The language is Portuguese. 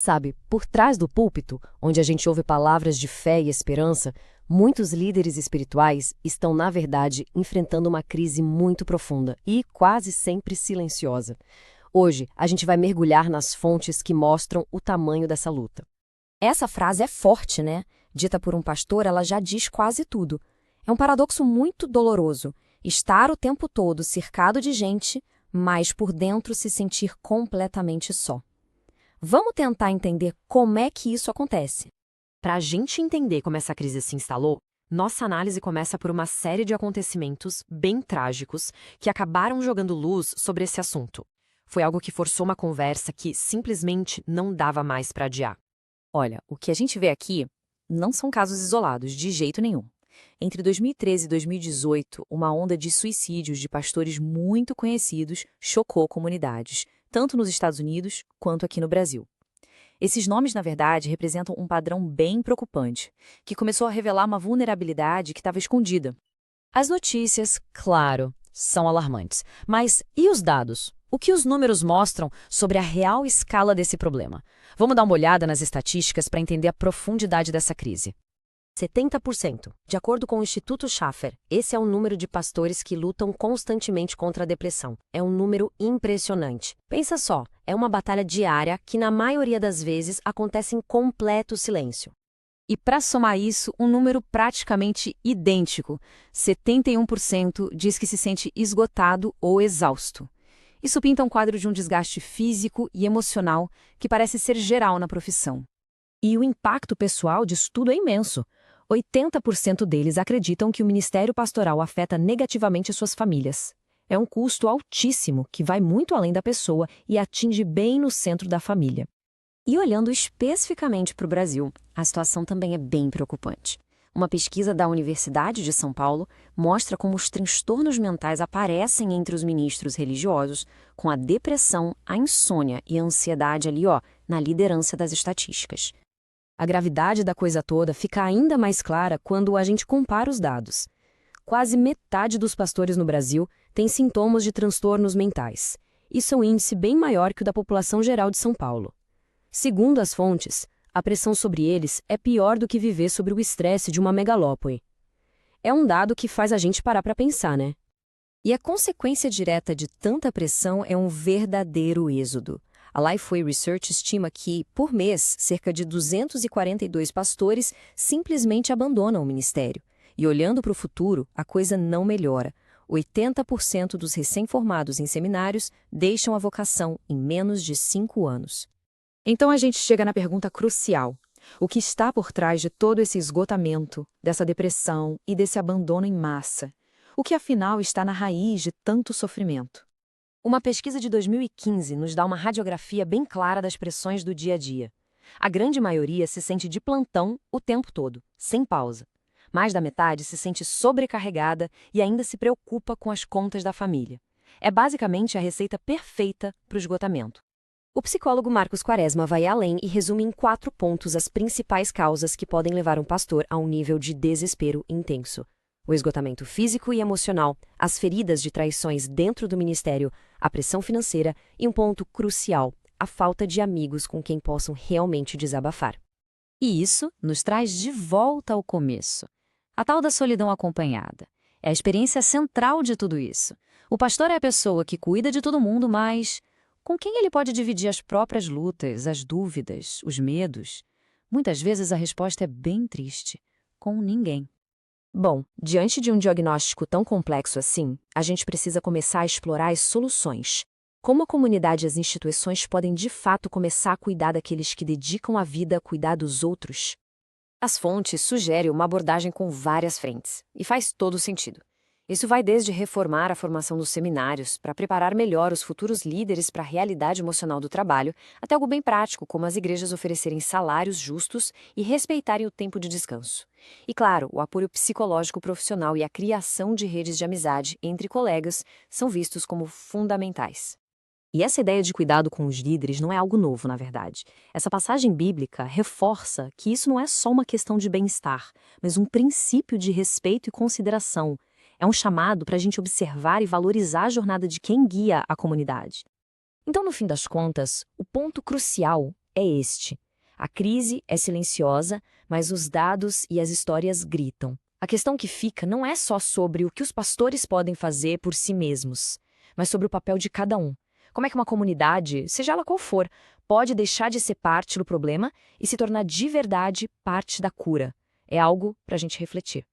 Sabe, por trás do púlpito, onde a gente ouve palavras de fé e esperança, muitos líderes espirituais estão, na verdade, enfrentando uma crise muito profunda e quase sempre silenciosa. Hoje, a gente vai mergulhar nas fontes que mostram o tamanho dessa luta. Essa frase é forte, né? Dita por um pastor, ela já diz quase tudo. É um paradoxo muito doloroso. Estar o tempo todo cercado de gente, mas por dentro se sentir completamente só. Vamos tentar entender como é que isso acontece. Para a gente entender como essa crise se instalou, nossa análise começa por uma série de acontecimentos bem trágicos que acabaram jogando luz sobre esse assunto. Foi algo que forçou uma conversa que simplesmente não dava mais para adiar. Olha, o que a gente vê aqui não são casos isolados, de jeito nenhum. Entre 2013 e 2018, uma onda de suicídios de pastores muito conhecidos chocou comunidades, tanto nos Estados Unidos quanto aqui no Brasil. Esses nomes, na verdade, representam um padrão bem preocupante, que começou a revelar uma vulnerabilidade que estava escondida. As notícias, claro, são alarmantes. Mas e os dados? O que os números mostram sobre a real escala desse problema? Vamos dar uma olhada nas estatísticas para entender a profundidade dessa crise. 70%. De acordo com o Instituto Schaffer, esse é o número de pastores que lutam constantemente contra a depressão. É um número impressionante. Pensa só, é uma batalha diária que, na maioria das vezes, acontece em completo silêncio. E para somar isso, um número praticamente idêntico, 71% diz que se sente esgotado ou exausto. Isso pinta um quadro de um desgaste físico e emocional que parece ser geral na profissão. E o impacto pessoal disso tudo é imenso. 80% deles acreditam que o ministério pastoral afeta negativamente suas famílias. É um custo altíssimo que vai muito além da pessoa e atinge bem no centro da família. E olhando especificamente para o Brasil, a situação também é bem preocupante. Uma pesquisa da Universidade de São Paulo mostra como os transtornos mentais aparecem entre os ministros religiosos, com a depressão, a insônia e a ansiedade ali, na liderança das estatísticas. A gravidade da coisa toda fica ainda mais clara quando a gente compara os dados. Quase metade dos pastores no Brasil tem sintomas de transtornos mentais. Isso é um índice bem maior que o da população geral de São Paulo. Segundo as fontes, a pressão sobre eles é pior do que viver sobre o estresse de uma megalópole. É um dado que faz a gente parar para pensar, né? E a consequência direta de tanta pressão é um verdadeiro êxodo. A Lifeway Research estima que, por mês, cerca de 242 pastores simplesmente abandonam o ministério. E olhando para o futuro, a coisa não melhora. 80% dos recém-formados em seminários deixam a vocação em menos de 5 anos. Então a gente chega na pergunta crucial. O que está por trás de todo esse esgotamento, dessa depressão e desse abandono em massa? O que afinal está na raiz de tanto sofrimento? Uma pesquisa de 2015 nos dá uma radiografia bem clara das pressões do dia a dia. A grande maioria se sente de plantão o tempo todo, sem pausa. Mais da metade se sente sobrecarregada e ainda se preocupa com as contas da família. É basicamente a receita perfeita para o esgotamento. O psicólogo Marcos Quaresma vai além e resume em 4 pontos as principais causas que podem levar um pastor a um nível de desespero intenso. O esgotamento físico e emocional, as feridas de traições dentro do ministério, a pressão financeira e um ponto crucial, a falta de amigos com quem possam realmente desabafar. E isso nos traz de volta ao começo. A tal da solidão acompanhada. É a experiência central de tudo isso. O pastor é a pessoa que cuida de todo mundo, mas com quem ele pode dividir as próprias lutas, as dúvidas, os medos? Muitas vezes a resposta é bem triste. Com ninguém. Bom, diante de um diagnóstico tão complexo assim, a gente precisa começar a explorar as soluções. Como a comunidade e as instituições podem de fato começar a cuidar daqueles que dedicam a vida a cuidar dos outros? As fontes sugerem uma abordagem com várias frentes, e faz todo sentido. Isso vai desde reformar a formação dos seminários para preparar melhor os futuros líderes para a realidade emocional do trabalho, até algo bem prático, como as igrejas oferecerem salários justos e respeitarem o tempo de descanso. E claro, o apoio psicológico profissional e a criação de redes de amizade entre colegas são vistos como fundamentais. E essa ideia de cuidado com os líderes não é algo novo, na verdade. Essa passagem bíblica reforça que isso não é só uma questão de bem-estar, mas um princípio de respeito e consideração. É um chamado para a gente observar e valorizar a jornada de quem guia a comunidade. Então, no fim das contas, o ponto crucial é este. A crise é silenciosa, mas os dados e as histórias gritam. A questão que fica não é só sobre o que os pastores podem fazer por si mesmos, mas sobre o papel de cada um. Como é que uma comunidade, seja ela qual for, pode deixar de ser parte do problema e se tornar de verdade parte da cura? É algo para a gente refletir.